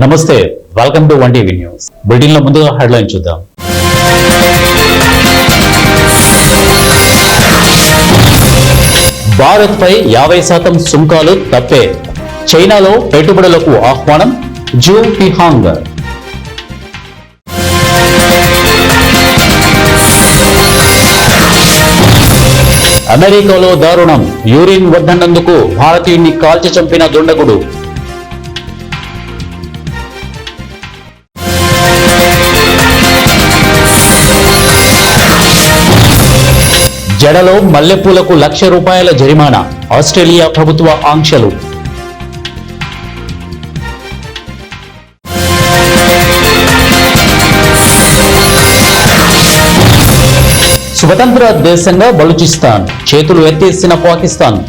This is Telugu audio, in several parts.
నమస్తే, welcome to 1TV news. Bulletin లో ముందుగా హెడ్లైన్ చూద్దాం. భారత్ పై 50% సుంకాలు తప్పే, చైనాలో పెట్టుబడులకు ఆహ్వానం. జూ ఫిహాంగ్. అమెరికాలో దారుణం, యూరిన్ వద్దన్నందుకు భారతీయుడిని కాల్చి చంపిన దుండగుడు. జడలో మల్లెపూలకు ₹1,00,000 జరిమానా, ఆస్ట్రేలియా ప్రభుత్వ ఆంక్షలు. స్వతంత్ర దేశంగా బలూచిస్తాన్, చేతులు ఎత్తేసిన పాకిస్తాన్.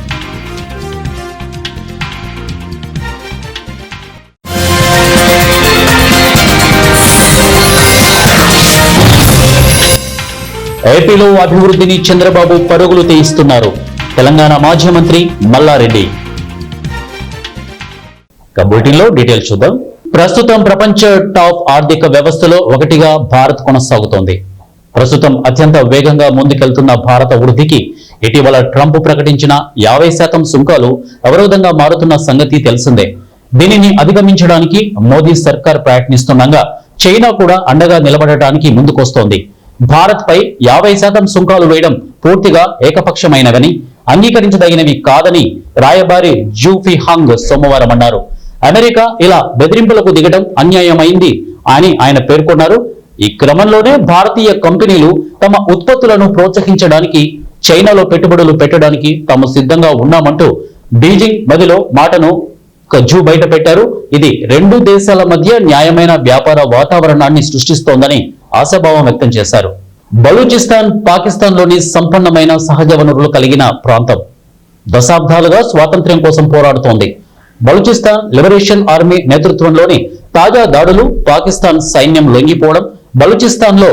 ఏపీలో అభివృద్ధిని చంద్రబాబు పరుగులు తీయిస్తున్నారు. తెలంగాణ మాజీ మంత్రి మల్లారెడ్డి. బులెటిన్లో డీటెయిల్స్ చూద్దాం. ప్రస్తుతం ప్రపంచ టాప్ ఆర్థిక వ్యవస్థలో ఒకటిగా భారత్ కొనసాగుతోంది. ప్రస్తుతం అత్యంత వేగంగా ముందుకెళ్తున్న భారత వృద్ధికి ఇటీవల ట్రంప్ ప్రకటించిన 50% సుంకాలు అవరోధంగా మారుతున్న సంగతి తెలిసిందే. దీనిని అధిగమించడానికి మోదీ సర్కార్ ప్రయత్నిస్తుండగా చైనా కూడా అండగా నిలబడటానికి ముందుకొస్తోంది. భారత్ పై 50% సుంకాలు వేయడం పూర్తిగా ఏకపక్షమైనవని, అంగీకరించదగినవి కాదని రాయబారి జూ ఫిహాంగ్ సోమవారం అన్నారు. అమెరికా ఇలా బెదిరింపులకు దిగడం అన్యాయమైంది అని ఆయన పేర్కొన్నారు. ఈ క్రమంలోనే భారతీయ కంపెనీలు తమ ఉత్పత్తులను ప్రోత్సహించడానికి చైనాలో పెట్టుబడులు పెట్టడానికి తాము సిద్ధంగా ఉన్నామంటూ బీజింగ్ మదిలో మాటను జూ బయట పెట్టారు. ఇది రెండు దేశాల మధ్య న్యాయమైన వ్యాపార వాతావరణాన్ని సృష్టిస్తోందని ఆశాభావం వ్యక్తం చేశారు. బలూచిస్తాన్ పాకిస్తాన్లోని సంపన్నమైన సహజ వనరులు కలిగిన ప్రాంతం. దశాబ్దాలుగా స్వాతంత్ర్యం కోసం పోరాడుతోంది. బలూచిస్తాన్ లిబరేషన్ ఆర్మీ నేతృత్వంలోని తాజా దాడులు, పాకిస్తాన్ సైన్యం లొంగిపోవడం, బలూచిస్తాన్ లో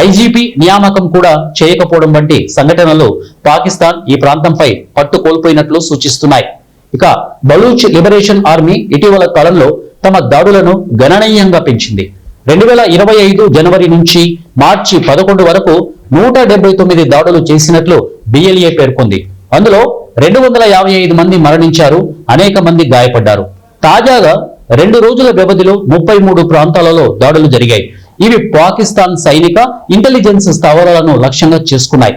ఐజీపీ నియామకం కూడా చేయకపోవడం వంటి సంఘటనలు పాకిస్తాన్ ఈ ప్రాంతంపై పట్టు కోల్పోయినట్లు సూచిస్తున్నాయి. ఇక బలూచ్ లిబరేషన్ ఆర్మీ ఇటీవల కాలంలో తమ దాడులను గణనీయంగా పెంచింది. 2025 జనవరి నుంచి మార్చి 11 వరకు 179 దాడులు చేసినట్లు బిఎల్ఏ పేర్కొంది. అందులో 255 మంది మరణించారు, అనేక మంది గాయపడ్డారు. తాజాగా 2 రోజుల వ్యవధిలో 33 ప్రాంతాలలో దాడులు జరిగాయి. ఇవి పాకిస్తాన్ సైనిక ఇంటెలిజెన్స్ స్థావరాలను లక్ష్యంగా చేసుకున్నాయి.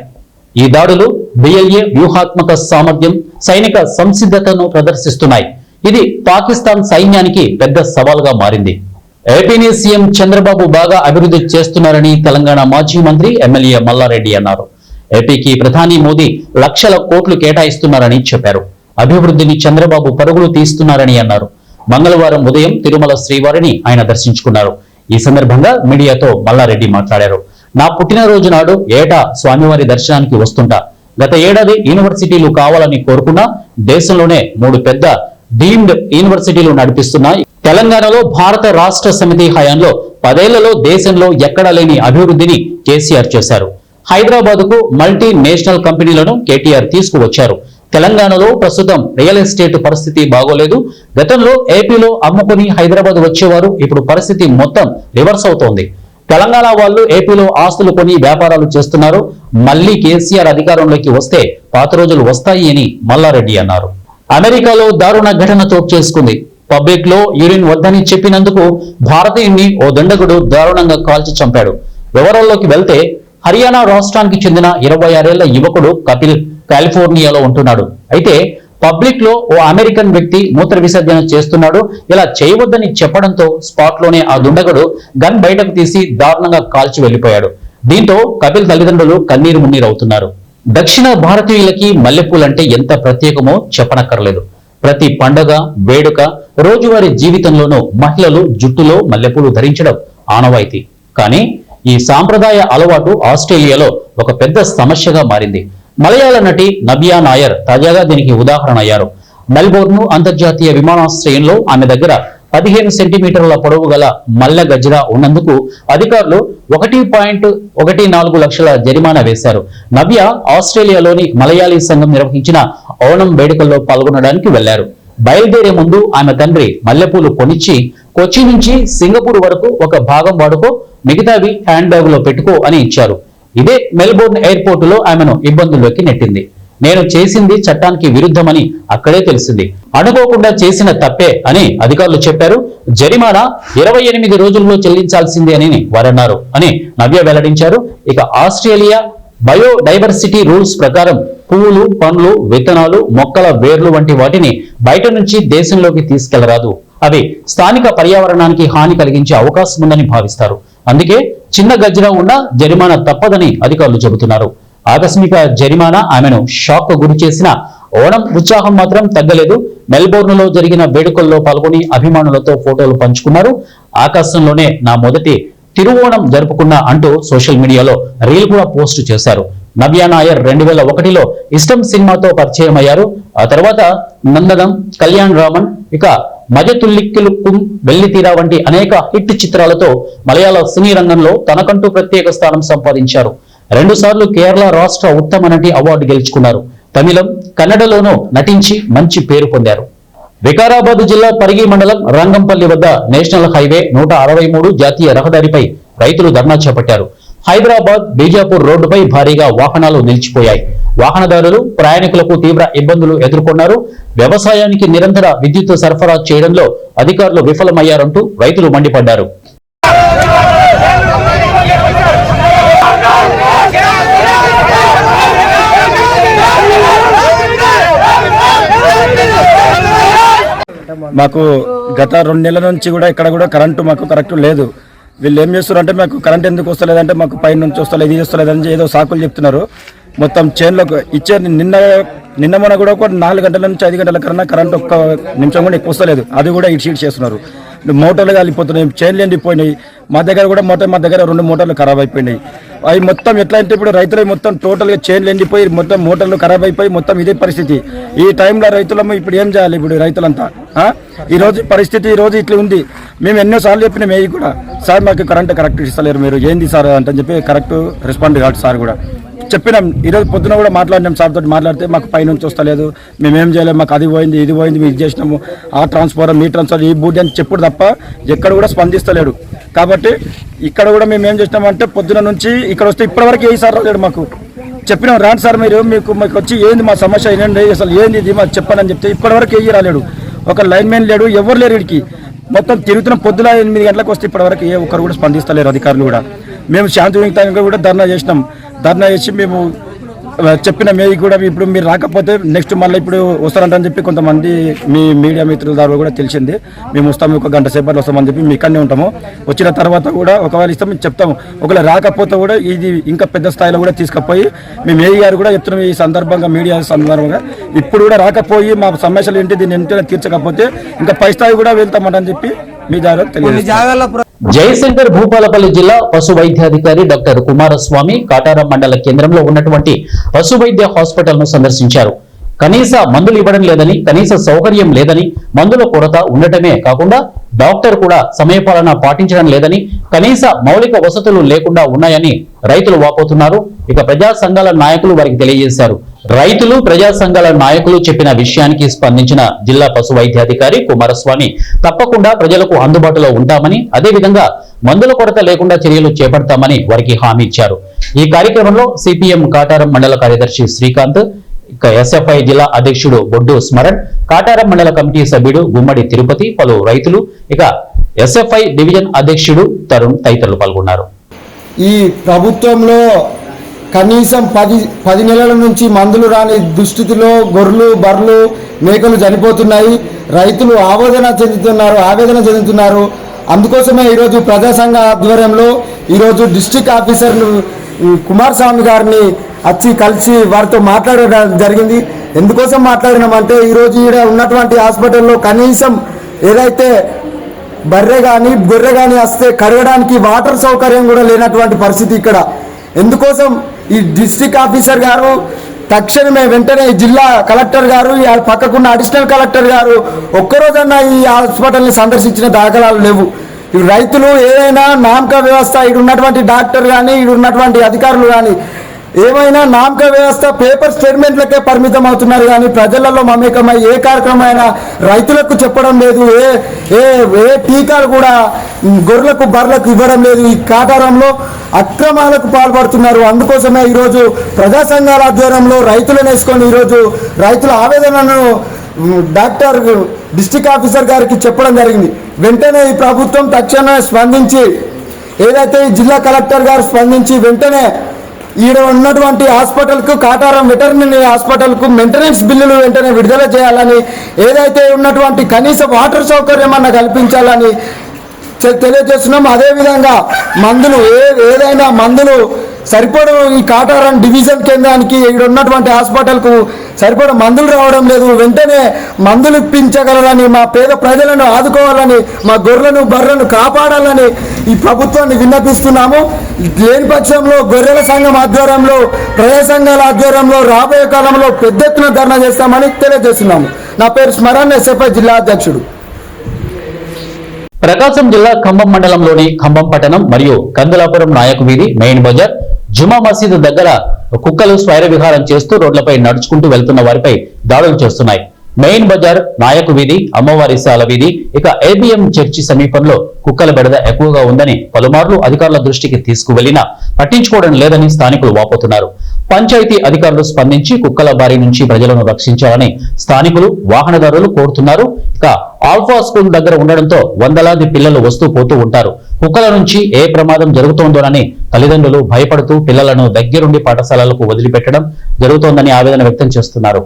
ఈ దాడులు బిఎల్ఏ వ్యూహాత్మక సామర్థ్యం, సైనిక సంసిద్ధతను ప్రదర్శిస్తున్నాయి. ఇది పాకిస్తాన్ సైన్యానికి పెద్ద సవాల్గా మారింది. ఏపీని సీఎం చంద్రబాబు బాగా అభివృద్ధి చేస్తున్నారని తెలంగాణ మాజీ మంత్రి ఎమ్మెల్యే మల్లారెడ్డి అన్నారు. ఏపీకి ప్రధాని మోదీ లక్షల కోట్లు కేటాయిస్తున్నారని చెప్పారు. అభివృద్ధిని చంద్రబాబు పరుగులు తీస్తున్నారని అన్నారు. మంగళవారం ఉదయం తిరుమల శ్రీవారిని ఆయన దర్శించుకున్నారు. ఈ సందర్భంగా మీడియాతో మల్లారెడ్డి మాట్లాడారు. నా పుట్టినరోజు నాడు ఏటా స్వామివారి దర్శనానికి వస్తుంటా. గత ఏడాది యూనివర్సిటీలు కావాలని కోరుకున్నా. దేశంలోనే 3 పెద్ద డీమ్డ్ యూనివర్సిటీలు నడిపిస్తున్నా. తెలంగాణలో భారత రాష్ట్ర సమితి హయాంలో 10 ఏళ్లలో దేశంలో ఎక్కడా లేని అభివృద్ధిని కేసీఆర్ చేశారు. హైదరాబాద్ కు మల్టీ నేషనల్ కంపెనీలను కేటీఆర్ తీసుకువచ్చారు. తెలంగాణలో ప్రస్తుతం రియల్ ఎస్టేట్ పరిస్థితి బాగోలేదు. గతంలో ఏపీలో అమ్ముకుని హైదరాబాద్ వచ్చేవారు. ఇప్పుడు పరిస్థితి మొత్తం రివర్స్ అవుతోంది. తెలంగాణ వాళ్ళు ఏపీలో ఆస్తులు కొని వ్యాపారాలు చేస్తున్నారు. మళ్లీ కేసీఆర్ అధికారంలోకి వస్తే పాత రోజులు వస్తాయి అని మల్లారెడ్డి అన్నారు. అమెరికాలో దారుణ ఘటన చోటు చేసుకుంది. పబ్లిక్ లో యూరిన్ వద్దని చెప్పినందుకు భారతీయుడిని ఓ దండగుడు దారుణంగా కాల్చి చంపాడు. వివరాల్లోకి వెళ్తే హర్యానా రాష్ట్రానికి చెందిన 26 ఏళ్ల యువకుడు కపిల్ కాలిఫోర్నియాలో ఉంటున్నాడు. అయితే పబ్లిక్ లో ఓ అమెరికన్ వ్యక్తి మూత్ర విసర్జన చేస్తున్నాడు. ఇలా చేయవద్దని చెప్పడంతో స్పాట్ లోనే ఆ దుండగుడు గన్ బయటకు తీసి దారుణంగా కాల్చి వెళ్లిపోయాడు. దీంతో కపిల్ తల్లిదండ్రులు కన్నీరు మున్నీరవుతున్నారు. దక్షిణ భారతీయులకి మల్లెపూలంటే ఎంత ప్రత్యేకమో చెప్పనక్కర్లేదు. ప్రతి పండగ, వేడుక, రోజువారీ జీవితంలోనూ మహిళలు జుట్టులో మల్లెపూలు ధరించడం ఆనవాయితీ. కానీ ఈ సాంప్రదాయ అలవాటు ఆస్ట్రేలియాలో ఒక పెద్ద సమస్యగా మారింది. మలయాళ నటి నవ్యా నాయర్ తాజాగా దీనికి ఉదాహరణ అయ్యారు. మెల్బోర్న్ అంతర్జాతీయ విమానాశ్రయంలో ఆమె దగ్గర 15 సెంటీమీటర్ల పొడవు గల మల్లె గజ్జర ఉన్నందుకు అధికారులు 1.14 లక్షల జరిమానా వేశారు. నవ్య ఆస్ట్రేలియాలోని మలయాళీ సంఘం నిర్వహించిన ఓణం వేడుకల్లో పాల్గొనడానికి వెళ్లారు. బయలుదేరే ముందు ఆమె తండ్రి మల్లెపూలు కొనిచ్చి కొచ్చి నుంచి సింగపూర్ వరకు ఒక భాగం వాడుకో, మిగతావి హ్యాండ్ బ్యాగ్ లో పెట్టుకో అని ఇచ్చారు. ఇదే మెల్బోర్న్ ఎయిర్పోర్ట్ లో ఆమెను ఇబ్బందుల్లోకి నెట్టింది. నేను చేసింది చట్టానికి విరుద్ధమని అక్కడే తెలిసింది. అనుకోకుండా చేసిన తప్పే అని అధికారులు చెప్పారు. జరిమానా 28 రోజుల్లో చెల్లించాల్సిందే అని వారన్నారు అని నవ్య వెల్లడించారు. ఇక ఆస్ట్రేలియా బయోడైవర్సిటీ రూల్స్ ప్రకారం పువ్వులు, పండ్లు, విత్తనాలు, మొక్కల వేర్లు వంటి వాటిని బయట నుంచి దేశంలోకి తీసుకెళ్లరాదు. అవి స్థానిక పర్యావరణానికి హాని కలిగించే అవకాశం ఉందని భావిస్తారు. అందుకే చిన్న గజ్జన ఉన్న జరిమానా తప్పదని అధికారులు చెబుతున్నారు. ఆకస్మిక జరిమానా ఆమెను షాక్ గురి చేసిన ఓణం ఉత్సాహం మాత్రం తగ్గలేదు. మెల్బోర్న్ లో జరిగిన వేడుకల్లో పాల్గొని అభిమానులతో ఫోటోలు పంచుకున్నారు. ఆకాశంలోనే నా మొదటి తిరువోణం జరుపుకున్నా అంటూ సోషల్ మీడియాలో రీల్ కూడా పోస్ట్ చేశారు. నవ్య నాయర్ 2001లో ఇష్టం సినిమాతో పరిచయం అయ్యారు. ఆ తర్వాత నందనం, కళ్యాణ్ రామన్, ఇక మజతుల్లిక్కులుక్కుం, వెల్లితీరా వంటి అనేక హిట్ చిత్రాలతో మలయాళ సినీ రంగంలో తనకంటూ ప్రత్యేక స్థానం సంపాదించారు. 2 సార్లు కేరళ రాష్ట్ర ఉత్తమ నటి అవార్డు గెలుచుకున్నారు. తమిళం, కన్నడలోనూ నటించి మంచి పేరు పొందారు. వికారాబాద్ జిల్లా పరిగి మండలం రంగంపల్లి వద్ద నేషనల్ హైవే 163 జాతీయ రహదారిపై రైతులు ధర్నా చేపట్టారు. హైదరాబాద్ బీజాపూర్ రోడ్డుపై భారీగా వాహనాలు నిలిచిపోయాయి. వాహనదారులు, ప్రయాణికులకు తీవ్ర ఇబ్బందులు ఎదుర్కొన్నారు. వ్యవసాయానికి నిరంతర విద్యుత్ సరఫరా చేయడంలో అధికారులు విఫలమయ్యారంటూ రైతులు మండిపడ్డారు. మాకు గత 2 నెలల నుంచి కూడా ఇక్కడ కూడా కరెంటు మాకు కరెక్ట్ లేదు. వీళ్ళు ఏం చేస్తున్నారు అంటే మాకు కరెంట్ ఎందుకు వస్తలేదంటే మాకు పై నుంచి వస్తలేదు, ఇది వస్తలేదని ఏదో సాకులు చెప్తున్నారు. మొత్తం చైన్లోకి ఇచ్చే నిన్న మొన్న కూడా ఒక 4 గంటల నుంచి 5 గంటల కన్నా కరెంట్ ఒక్క నిమిషం కూడా ఎక్కువ వస్తలేదు. అది కూడా ఇటు షీట్ చేస్తున్నారు. మోటార్లు కాలిపోతున్నాయి, చైన్లు ఎండిపోయినాయి. మా దగ్గర కూడా మా దగ్గర 2 మోటార్లు ఖరాబ్ అయిపోయినాయి. అవి మొత్తం ఎట్లా అంటే ఇప్పుడు రైతులు మొత్తం టోటల్గా చైన్లు ఎండిపోయి మొత్తం మోటార్లు ఖరాబ్ అయిపోయి మొత్తం ఇదే పరిస్థితి. ఈ టైంలో రైతులము ఇప్పుడు ఏం చేయాలి? ఇప్పుడు రైతులంతా ఈరోజు పరిస్థితి ఈరోజు ఇట్లా ఉంది. మేము ఎన్నోసార్లు చెప్పినాం ఏ కూడా, సార్ మాకు కరెక్ట్ ఇస్తలేరు, మీరు ఏంది సార్ అంటే చెప్పి కరెక్ట్ రెస్పాండ్ కాదు. సార్ కూడా చెప్పినాం. ఈరోజు పొద్దున కూడా మాట్లాడినాం, సార్ తోటి మాట్లాడితే మాకు పైనుంచి వస్తలేదు, మేమేం చేయలేము, మాకు అది పోయింది ఇది పోయింది, మేము ఇది చేసినాము, ఆ ట్రాన్స్ఫారం ఈ ట్రాన్స్ఫారం ఈ బూటి అని చెప్పుడు తప్ప ఎక్కడ కూడా స్పందిస్తలేడు. కాబట్టి ఇక్కడ కూడా మేము ఏం చేసినామంటే పొద్దున నుంచి ఇక్కడ వస్తే ఇప్పటివరకు ఏ సార్ రాలేడు. మాకు చెప్పినాం, రాండి సార్ మీరు మీకు వచ్చి ఏంది మా సమస్య ఏంటండి, అసలు ఏంది ఇది మాకు చెప్పానని చెప్తే ఇప్పటివరకు ఏ రాలేడు. ఒక లైన్ మ్యాన్ లేడు, ఎవరు లేరు. వీడికి మొత్తం తిరుగుతున్న పొద్దున 8 గంటలకు వస్తే ఇప్పటివరకు ఏ ఒక్కరు కూడా స్పందిస్తలేరు అధికారులు కూడా. మేము శాంతియుతంగా కూడా ధర్నా చేసినాం. ధర్నా చేసి మేము చెప్పిన మేము కూడా ఇప్పుడు మీరు రాకపోతే నెక్స్ట్ మళ్ళీ ఇప్పుడు వస్తారంటని చెప్పి కొంతమంది మీ మీడియా మిత్రుల ద్వారా కూడా తెలిసింది. మేము వస్తాము, 1 గంట సేపట్లో వస్తామని చెప్పి మీ ఇక్కడనే ఉంటాము. వచ్చిన తర్వాత కూడా ఒకవేళ ఇస్తాం చెప్తాము, ఒకవేళ రాకపోతే కూడా ఇది ఇంకా పెద్ద స్థాయిలో కూడా తీసుకుపోయి మేము ఏ గారు కూడా చెప్తున్నాం ఈ సందర్భంగా, మీడియా సందర్భంగా ఇప్పుడు కూడా రాకపోయి మా సమస్యలు ఏంటి దీన్ని ఎంత తీర్చకపోతే ఇంకా పై స్థాయి కూడా వెళ్తామని చెప్పి మీ ద్వారా తెలియజేస్తాం. జయశంకర్ భూపాలపల్లి జిల్లా పశు వైద్యాధికారి డాక్టర్ కుమారస్వామి కాటారం మండల కేంద్రంలో ఉన్నటువంటి పశు వైద్య హాస్పిటల్ ను సందర్శించారు. కనీస మందులు ఇవ్వడం లేదని, కనీస సౌకర్యం లేదని, మందుల కొరత ఉండటమే కాకుండా డాక్టర్ కూడా సమయపాలన పాటించడం లేదని, కనీస మౌలిక వసతులు లేకుండా ఉన్నాయని రైతులు వాపోతున్నారు. ఇక ప్రజా సంఘాల నాయకులు వారికి తెలియజేశారు. రైతులు, ప్రజా సంఘాల నాయకులు చెప్పిన విషయానికి స్పందించిన జిల్లా పశు వైద్యాధికారి కుమారస్వామి తప్పకుండా ప్రజలకు అందుబాటులో ఉంటామని, అదేవిధంగా మందుల కొరత లేకుండా చర్యలు చేపడతామని వారికి హామీ ఇచ్చారు. ఈ కార్యక్రమంలో సిపిఎం కాటారం మండల కార్యదర్శి శ్రీకాంత్, ఇక ఎస్ఎఫ్ఐ జిల్లా అధ్యక్షుడు బొడ్డు స్మరణ్, కాటారం మండల కమిటీ సభ్యుడు గుమ్మడి తిరుపతి, పలు రైతులు, ఇక ఎస్ఎఫ్ఐ డివిజన్ అధ్యక్షుడు తరుణ్ తదితరులు పాల్గొన్నారు. ఈ ప్రభుత్వంలో కనీసం 10 నెలల నుంచి మందులు రాని దుస్థితిలో గొర్రెలు, బర్రెలు, మేకలు చనిపోతున్నాయి. రైతులు ఆవేదన చెందుతున్నారు. అందుకోసమే ఈరోజు ప్రజా సంఘ ఆధ్వర్యంలో ఈరోజు డిస్ట్రిక్ట్ ఆఫీసర్ కుమారస్వామి గారిని వచ్చి కలిసి వారితో మాట్లాడడం జరిగింది. ఎందుకోసం మాట్లాడినామంటే ఈరోజు ఈడ ఉన్నటువంటి హాస్పిటల్లో కనీసం ఏదైతే బర్రె కానీ గొర్రె కానీ వస్తే కడగడానికి వాటర్ సౌకర్యం కూడా లేనటువంటి పరిస్థితి ఇక్కడ. ఎందుకోసం ఈ డిస్ట్రిక్ట్ ఆఫీసర్ గారు తక్షణమే వెంటనే జిల్లా కలెక్టర్ గారు, పక్కకున్న అడిషనల్ కలెక్టర్ గారు ఒక్కరోజన్నా ఈ హాస్పిటల్ని సందర్శించిన దాఖలాలు లేవు. ఈ రైతులు ఏదైనా నామక వ్యవస్థ, ఇక్కడ ఉన్నటువంటి డాక్టర్ కానీ ఇక్కడ ఉన్నటువంటి అధికారులు కానీ ఏమైనా నామక వ్యవస్థ పేపర్ స్టేట్మెంట్లకే పరిమితం అవుతున్నారు కానీ ప్రజలలో మమేకమై ఏ కార్యక్రమమైనా రైతులకు చెప్పడం లేదు. ఏ టీకాలు కూడా గొర్రెలకు బర్రెలకు ఇవ్వడం లేదు. ఈ కాటారంలో అక్రమాలకు పాల్పడుతున్నారు. అందుకోసమే ఈరోజు ప్రజా సంఘాల ఆధ్వర్యంలో రైతులను వేసుకొని ఈరోజు రైతుల ఆవేదనను డాక్టర్ డిస్ట్రిక్ట్ ఆఫీసర్ గారికి చెప్పడం జరిగింది. వెంటనే ఈ ప్రభుత్వం తక్షణమే స్పందించి ఏదైతే జిల్లా కలెక్టర్ గారు స్పందించి వెంటనే ఈడ ఉన్నటువంటి హాస్పిటల్కు కాటారం వెటర్నరీ హాస్పిటల్కు మెయింటెనెన్స్ బిల్లులు వెంటనే విడుదల చేయాలని, ఏదైతే ఉన్నటువంటి కనీస వాటర్ సౌకర్యం అన్న కల్పించాలని తెలియజేస్తున్నాం. అదేవిధంగా మందులు ఏదైనా మందులు సరిపడ ఈ కాటారం డివిజన్ కేంద్రానికి ఇక్కడ ఉన్నటువంటి హాస్పిటల్కు సరిపడ మందులు రావడం లేదు. వెంటనే మందులు ఇప్పించగలరని, మా పేద ప్రజలను ఆదుకోవాలని, మా గొర్రెలను బర్రెలను కాపాడాలని ఈ ప్రభుత్వాన్ని విన్నపిస్తున్నాము. లేని పక్షంలో గొర్రెల సంఘం ఆధ్వర్యంలో, ప్రజా సంఘాల ఆధ్వర్యంలో రాబోయే కాలంలో పెద్ద ఎత్తున ధర్నా చేస్తామని తెలియజేస్తున్నాము. నా పేరు స్మరణ్, ఎస్ఎఫ్ఐ జిల్లా అధ్యక్షుడు. ప్రకాశం జిల్లా ఖమ్మం మండలంలోని ఖమ్మం పట్టణం మరియు కందులాపురం నాయకు వీధి, మెయిన్ బజార్, జుమా మసీదు దగ్గర కుక్కలు స్వైర విహారం చేస్తూ రోడ్లపై నడుచుకుంటూ వెళ్తున్న వారిపై దాడులు చేస్తున్నాయి. మెయిన్ బజార్, నాయకు వీధి, అమ్మవారి శాల వీధి, ఇక ఏబిఎం చర్చి సమీపంలో కుక్కల బెడద ఎక్కువగా ఉందని పలుమార్లు అధికారుల దృష్టికి తీసుకువెళ్లినా పట్టించుకోవడం లేదని స్థానికులు వాపోతున్నారు. పంచాయతీ అధికారులు స్పందించి కుక్కల బారి నుంచి ప్రజలను రక్షించాలని స్థానికులు, వాహనదారులు కోరుతున్నారు. ఇక ఆల్ఫా స్కూల్ దగ్గర ఉండడంతో వందలాది పిల్లలు వస్తూ పోతూ ఉంటారు. కుక్కల నుంచి ఏ ప్రమాదం జరుగుతోందోనని తల్లిదండ్రులు భయపడుతూ పిల్లలను దగ్గరుండి పాఠశాలలకు వదిలిపెట్టడం జరుగుతోందని ఆవేదన వ్యక్తం చేస్తున్నారు.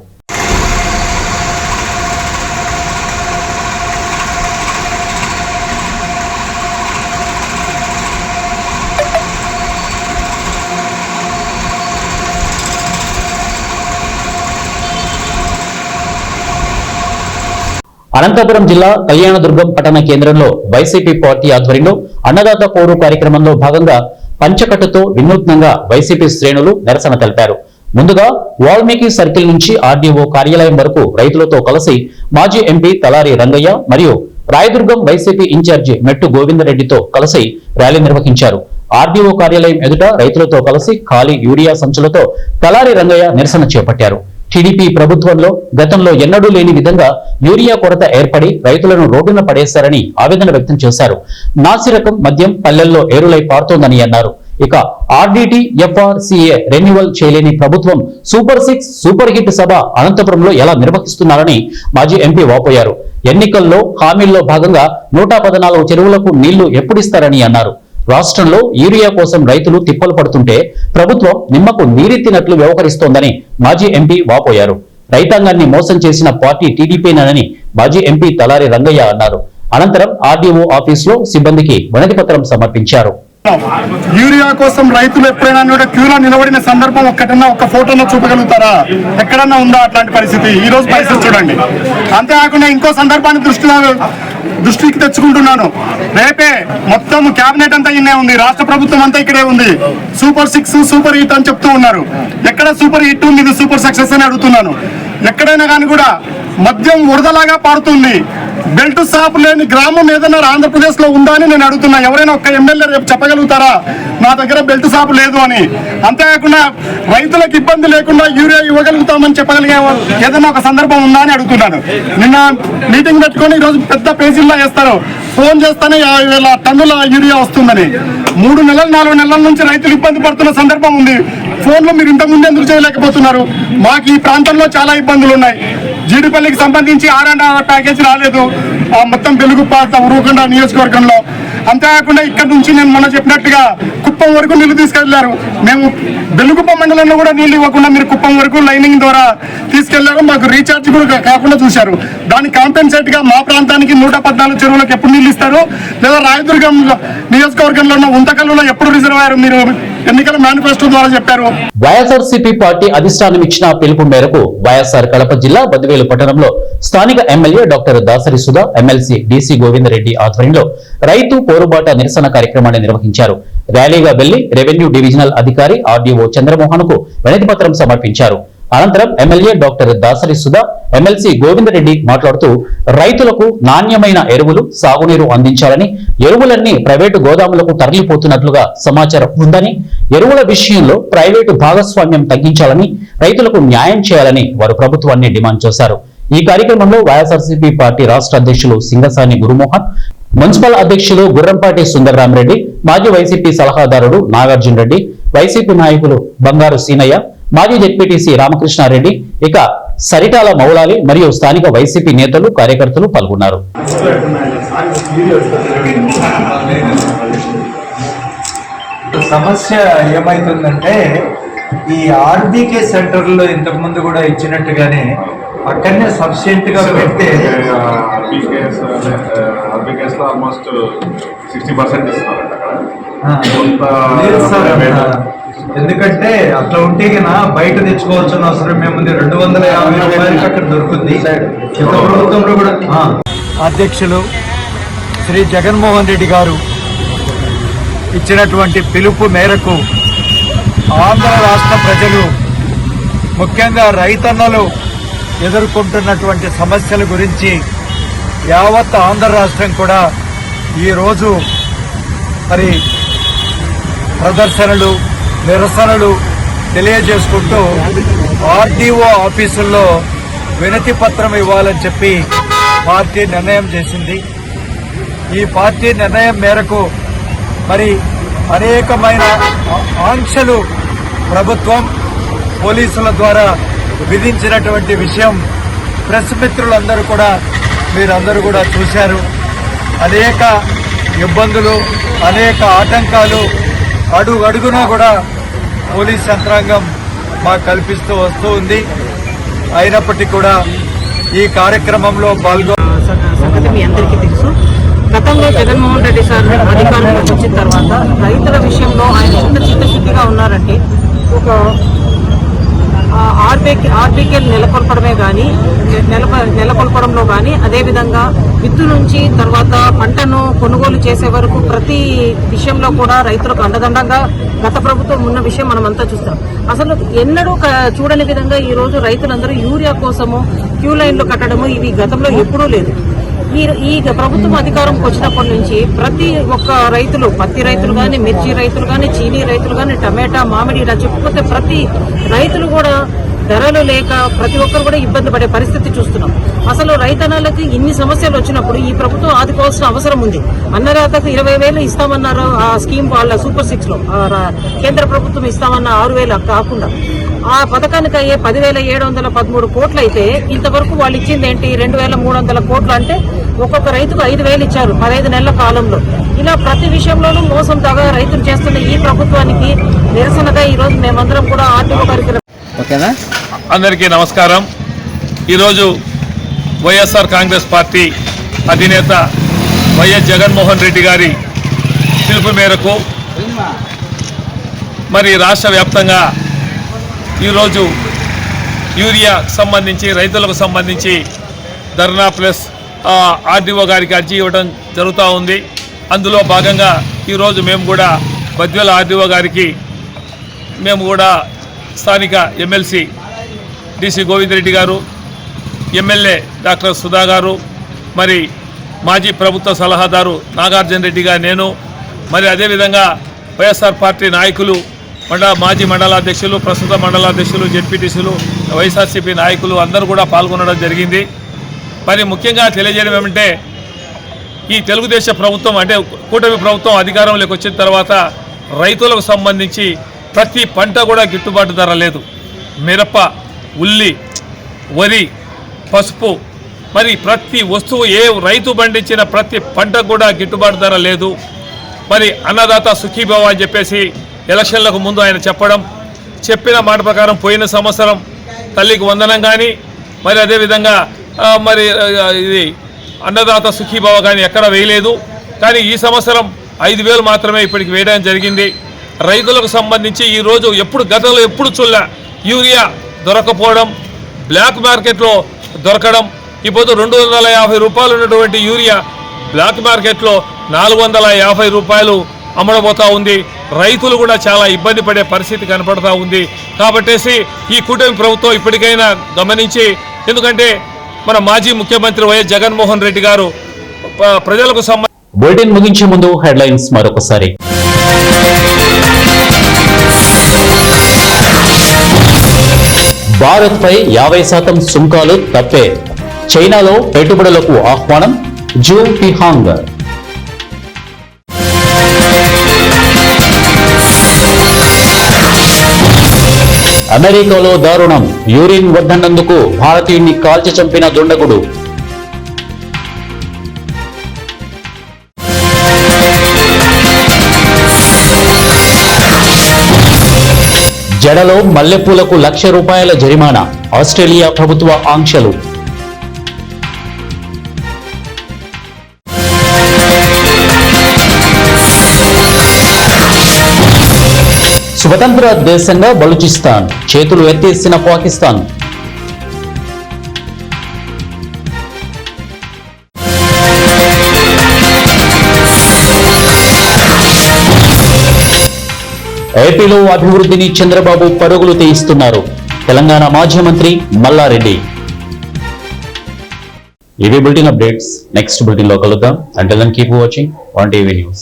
అనంతపురం జిల్లా కళ్యాణదుర్గం పట్టణ కేంద్రంలో వైసీపీ పార్టీ ఆధ్వర్యంలో అన్నదాత పోరు కార్యక్రమంలో భాగంగా పంచకట్టుతో వినూత్నంగా వైసీపీ శ్రేణులు నిరసన తెలిపారు. ముందుగా వాల్మీకి సర్కిల్ నుంచి ఆర్డీఓ కార్యాలయం వరకు రైతులతో కలిసి మాజీ ఎంపీ తలారి రంగయ్య మరియు రాయదుర్గం వైసీపీ ఇన్ఛార్జి మెట్టు గోవిందరెడ్డితో కలిసి ర్యాలీ నిర్వహించారు. ఆర్డీఓ కార్యాలయం ఎదుట రైతులతో కలిసి ఖాళీ యూరియా సంచులతో తలారి రంగయ్య నిరసన చేపట్టారు. టీడీపీ ప్రభుత్వంలో గతంలో ఎన్నడూ లేని విధంగా యూరియా కొరత ఏర్పడి రైతులను రోడ్డున పడేశారని ఆవేదన వ్యక్తం చేశారు. నాసిరకం మద్యం పల్లెల్లో ఏరులై పారుతోందని అన్నారు. ఇక ఆర్డీటీ, ఎఫ్ఆర్సీఏ రెన్యువల్ చేయలేని ప్రభుత్వం సూపర్ 6, సూపర్ హిట్ సభ అనంతపురంలో ఎలా నిర్వహిస్తున్నారని మాజీ ఎంపీ వాపోయారు. ఎన్నికల్లో హామీల్లో భాగంగా 114 చెరువులకు నీళ్లు ఎప్పుడిస్తారని అన్నారు. రాష్ట్రంలో యూరియా కోసం రైతులు తిప్పలు పడుతుంటే ప్రభుత్వం నిమ్మకు నీరెత్తినట్లు వ్యవహరిస్తోందని మాజీ ఎంపీ వాపోయారు. రైతాంగాన్ని మోసం చేసిన పార్టీ టీడీపీనని మాజీ ఎంపీ తలారి రంగయ్య అన్నారు. అనంతరం ఆర్డీఓ ఆఫీసులో సిబ్బందికి వినతి పత్రం సమర్పించారు. యూరియా కోసం రైతులు ఎప్పుడైనా కూడా క్యూలో నిలబడిన సందర్భం ఒక్కటన్నా ఒక్క ఫోటోలో చూపగలుగుతారా? ఎక్కడన్నా ఉందా అట్లాంటి పరిస్థితి? ఈ రోజు పరిస్థితి చూడండి. అంతేకాకుండా ఇంకో సందర్భాన్ని దృష్టికి తెచ్చుకుంటున్నాను. రేపే మొత్తం క్యాబినెట్ అంతా ఇన్నే ఉంది, రాష్ట్ర ప్రభుత్వం అంతా ఇక్కడే ఉంది. సూపర్ 6, సూపర్ హిట్ అని చెప్తూ ఉన్నారు. ఎక్కడ సూపర్ హిట్ ఉంది? ఇది సూపర్ సక్సెస్ అని అడుగుతున్నాను. ఎక్కడైనా కానీ కూడా మద్యం వరదలాగా పారుతుంది. బెల్ట్ షాప్ లేని గ్రామం ఏదైనా ఆంధ్రప్రదేశ్ లో ఉందా అని నేను అడుగుతున్నా. ఎవరైనా ఒక్క ఎమ్మెల్యే రేపు చెప్పగలుగుతారా నా దగ్గర బెల్ట్ షాప్ లేదు అని? అంతేకాకుండా రైతులకు ఇబ్బంది లేకుండా యూరియా ఇవ్వగలుగుతామని చెప్పగలిగే ఏదైనా ఒక సందర్భం ఉందా అని అడుగుతున్నాను. నిన్న మీటింగ్ పెట్టుకొని ఈరోజు పెద్ద పేజీల్లో వేస్తారు, ఫోన్ చేస్తానే 50,000 టన్నుల యూరియా వస్తుందని. 3 నెలలు 4 నెలల నుంచి రైతులు ఇబ్బంది పడుతున్న సందర్భం ఉంది. ఫోన్లో మీరు ఇంతకుముందు ఎందుకు చేయలేకపోతున్నారు? మాకు ఈ ప్రాంతంలో చాలా ఇబ్బందులు ఉన్నాయి. జీడిపల్లికి సంబంధించి R&R ప్యాకేజ్ రాలేదు, మొత్తం వెలుగుప్ప ఉరువకొండ నియోజకవర్గంలో. అంతేకాకుండా ఇక్కడ నుంచి నేను మొన్న చెప్పినట్టుగా కుప్పం వరకు నీళ్లు తీసుకెళ్లారు. మేము వెలుగుప్ప మండలంలో కూడా నీళ్లు ఇవ్వకుండా మీరు కుప్పం వరకు లైనింగ్ ద్వారా తీసుకెళ్లారు. మాకు రీఛార్జ్ కూడా కాకుండా చూశారు. దానికి కాంపెన్సేట్ గా మా ప్రాంతానికి 114 చెరువులకు ఎప్పుడు నీళ్లు ఇస్తారు? లేదా రాయదుర్గం నియోజకవర్గంలో ఉన్న ఉంతకల్లులో ఎప్పుడు రిజర్వాయర్ మీరు ఎన్నికల మేనిఫెస్టో ద్వారా చెప్పారు? వైఎస్ఆర్సీపీ పార్టీ అధిష్టానం ఇచ్చిన పిలుపు మేరకు వైఎస్ఆర్ కడప జిల్లా బద్వేలు పట్టణంలో స్థానిక MLA doctor Dasari Sudha, MLC DC Govinda Reddy ఆధ్వర్యంలో రైతు పోరుబాట నిరసన కార్యక్రమాన్ని నిర్వహించారు. ర్యాలీగా వెళ్లి రెవెన్యూ డివిజనల్ అధికారి ఆర్డీఓ చంద్రమోహన్ కు వినతి పత్రం సమర్పించారు. అనంతరం MLA doctor Dasari Sudha, MLC Govinda Reddy మాట్లాడుతూ రైతులకు నాణ్యమైన ఎరువులు, సాగునీరు అందించాలని, ఎరువులన్నీ ప్రైవేటు గోదాములకు తరలిపోతున్నట్లుగా సమాచారం ఉందని, ఎరువుల విషయంలో ప్రైవేటు భాగస్వామ్యం తగ్గించాలని, రైతులకు న్యాయం చేయాలని వారు ప్రభుత్వాన్ని డిమాండ్ చేశారు. ఈ కార్యక్రమంలో వైఎస్ఆర్సీపీ పార్టీ రాష్ట్ర అధ్యక్షులు సింగసాని గురుమోహన్, మున్సిపల్ అధ్యక్షులు గుర్రంపాటి సుందరరామరెడ్డి, మాజీ వైసీపీ సలహాదారుడు నాగార్జున రెడ్డి, వైసీపీ నాయకులు బంగారు సీనయ్య, మాజీ జెడ్పీటీసీ రామకృష్ణారెడ్డి, ఇక సరిటాల మౌలాలి మరియు స్థానిక వైసీపీ నేతలు, కార్యకర్తలు పాల్గొన్నారు. సమస్య ఏమైతుందంటే ఈ ఆర్బీకే సెంటర్లో ఇంతకుముందు కూడా ఇచ్చినట్టుగానే అక్కడనే సఫిషియెంట్ గా పెడితే ఆర్బీకేస్ లో ఆల్మోస్ట్ 60% ఇస్తున్నారంట లేదు సార్. ఎందుకంటే అట్లా ఉంటే బయట తెచ్చుకోవాల్సిన అవసరం ఏముంది? 250 రూపాయలకి అక్కడ దొరుకుతుంది. గత ప్రభుత్వంలో కూడా అధ్యక్షులు శ్రీ జగన్మోహన్ రెడ్డి గారు ఇచ్చినటువంటి పిలుపు మేరకు ఆంధ్ర రాష్ట్ర ప్రజలు, ముఖ్యంగా రైతన్నలు ఎదుర్కొంటున్నటువంటి సమస్యల గురించి యావత్ ఆంధ్ర రాష్ట్రం కూడా ఈరోజు మరి ప్రదర్శనలు, నిరసనలు తెలియజేసుకుంటూ ఆర్డీఓ ఆఫీసుల్లో వినతి పత్రం ఇవ్వాలని చెప్పి పార్టీ నిర్ణయం చేసింది. ఈ పార్టీ నిర్ణయం మేరకు మరి అనేకమైన ఆంక్షలు ప్రభుత్వం, పోలీసుల ద్వారా విధించినటువంటి విషయం ప్రెస్ మిత్రులందరూ కూడా మీరందరూ కూడా చూశారు. అనేక ఇబ్బందులు, అనేక ఆటంకాలు అడుగడుగునా కూడా పోలీస్ యంత్రాంగం మాకు కల్పిస్తూ వస్తూ ఉంది. అయినప్పటికీ కూడా ఈ కార్యక్రమంలో సంగతి మీ అందరికీ తెలుసు. గతంలో జగన్మోహన్ రెడ్డి సార్ అధికారంలోకి వచ్చిన తర్వాత రైతుల విషయంలో ఆయన ఎంత చిత్తశుద్ధిగా ఉన్నారంటే ఒక ఆర్బీకేలు నెలకొల్పడమే కానీ నెలకొల్పడంలో కానీ, అదేవిధంగా విత్తు నుంచి తర్వాత పంటను కొనుగోలు చేసే వరకు ప్రతి విషయంలో కూడా రైతులకు అండదండంగా గత ప్రభుత్వం ఉన్న విషయం మనమంతా చూస్తాం. అసలు ఎన్నడూ చూడని విధంగా ఈ రోజు రైతులందరూ యూరియా కోసము క్యూ లైన్లు కట్టడము ఇవి గతంలో ఎప్పుడూ లేదు. ఈ ప్రభుత్వం అధికారంకి వచ్చినప్పటి నుంచి ప్రతి ఒక్క రైతులు, పత్తి రైతులు కానీ, మిర్చి రైతులు కానీ, చీనీ రైతులు కానీ, టమాటా, మామిడి ఇలా చెప్పుకుంటే ప్రతి రైతులు కూడా ధరలు లేక ప్రతి ఒక్కరు కూడా ఇబ్బంది పడే పరిస్థితి చూస్తున్నాం. అసలు రైతన్నలకి ఇన్ని సమస్యలు వచ్చినప్పుడు ఈ ప్రభుత్వం ఆదుకోవాల్సిన అవసరం ఉంది. అన్నదాతకు 20,000 ఇస్తామన్నారు ఆ స్కీమ్ వాళ్ళ సూపర్ 6 లో, కేంద్ర ప్రభుత్వం ఇస్తామన్న 6,000 కాకుండా ఆ పథకానికి అయ్యే 10,713 కోట్లు అయితే ఇంతవరకు వాళ్ళు ఇచ్చింది ఏంటి? 2,300 కోట్లు. అంటే ఒక్కొక్క రైతుకు 5,000 ఇచ్చారు 15 నెలల కాలంలో. ఇలా ప్రతి విషయంలోనూ మోసం దాగా రైతులు చేస్తున్న ఈ ప్రభుత్వానికి నిరసనగా ఈ రోజు మేమందరం కూడా ఆర్టీఓ గారికి అందరికీ నమస్కారం. ఈరోజు వైఎస్ఆర్ కాంగ్రెస్ పార్టీ అధినేత వైఎస్ జగన్మోహన్ రెడ్డి గారి పిలుపు మేరకు మరి రాష్ట్ర వ్యాప్తంగా ఈరోజు యూరియా సంబంధించి, రైతులకు సంబంధించి ధర్నా ప్లస్ ఆర్డీఓ గారికి అర్జీ ఇవ్వడం జరుగుతూ ఉంది. అందులో భాగంగా ఈరోజు మేము కూడా బద్వేల ఆర్డీఓ గారికి, మేము కూడా స్థానిక ఎమ్మెల్సీ డిసి గోవిందరెడ్డి గారు, ఎమ్మెల్యే డాక్టర్ సుధా గారు, మరి మాజీ ప్రభుత్వ సలహాదారు నాగార్జున రెడ్డి గారు, నేను, మరి అదేవిధంగా వైఎస్ఆర్ పార్టీ నాయకులు, మాజీ మండలాధ్యక్షులు, ప్రస్తుత మండలాధ్యక్షులు, జెడ్పీటీసీలు, వైఎస్ఆర్సీపీ నాయకులు అందరూ కూడా పాల్గొనడం జరిగింది. మరి ముఖ్యంగా తెలియజేయడం ఏమంటే, ఈ తెలుగుదేశం ప్రభుత్వం అంటే కూటమి ప్రభుత్వం అధికారంలోకి వచ్చిన తర్వాత రైతులకు సంబంధించి ప్రతి పంట కూడా గిట్టుబాటు ధర లేదు. మిరప, ఉల్లి, వరి, పసుపు, మరి ప్రతి వస్తువు ఏ రైతు పండించిన ప్రతి పంట కూడా గిట్టుబాటు ధర లేదు. మరి అన్నదాత సుఖీభవ అని చెప్పేసి ఎలక్షన్లకు ముందు ఆయన చెప్పిన మాట ప్రకారం పోయిన సంవత్సరం తల్లికి వందనం కానీ, మరి అదేవిధంగా మరి ఇది అన్నదాత సుఖీభవ కానీ ఎక్కడ వేయలేదు. కానీ ఈ సంవత్సరం 5,000 మాత్రమే ఇప్పటికి వేయడం జరిగింది. రైతులకు సంబంధించి ఈరోజు గతంలో ఎప్పుడు చూడ యూరియా దొరకపోవడం, బ్లాక్ మార్కెట్లో దొరకడం, ఇప్పుడు 250 రూపాయలు ఉన్నటువంటి యూరియా బ్లాక్ మార్కెట్లో 450 రూపాయలు అమ్మడబోతూ ఉంది. రైతులు కూడా చాలా ఇబ్బంది పడే పరిస్థితి కనపడతా ఉంది. కాబట్టేసి ఈ కూటమి ప్రభుత్వం ఇప్పటికైనా గమనించి, ఎందుకంటే మన మాజీ ముఖ్యమంత్రి వైఎస్ జగన్మోహన్ రెడ్డి గారు ప్రజలకు బులెటిన్ ముగించే ముందు హెడ్లైన్స్ మరొకసారి. భారత్ పై 50% సుంకాలు తప్పే, చైనాలో పెట్టుబడులకు ఆహ్వానం, జూ టిహాంగ్. అమెరికాలో దారుణం, యూరిన్ వద్దన్నందుకు భారతీయుడిని కాల్చి చంపిన దుండగుడు. జడలో మల్లెపూలకు ₹1,00,000 జరిమానా, ఆస్ట్రేలియా ప్రభుత్వ ఆంక్షలు. స్వతంత్ర దేశంగా బలూచిస్తాన్, చేతులు ఎత్తేసిన పాకిస్తాన్. ఏపీలో అభివృద్ధిని చంద్రబాబు పరుగులు తీయిస్తున్నారు, తెలంగాణ మాజీ మంత్రి మల్లారెడ్డి. ఇవి బులెటిన్ అప్డేట్స్. నెక్స్ట్ బులెటిన్ లో కలుద్దాం. Until then keep watching 1TV news.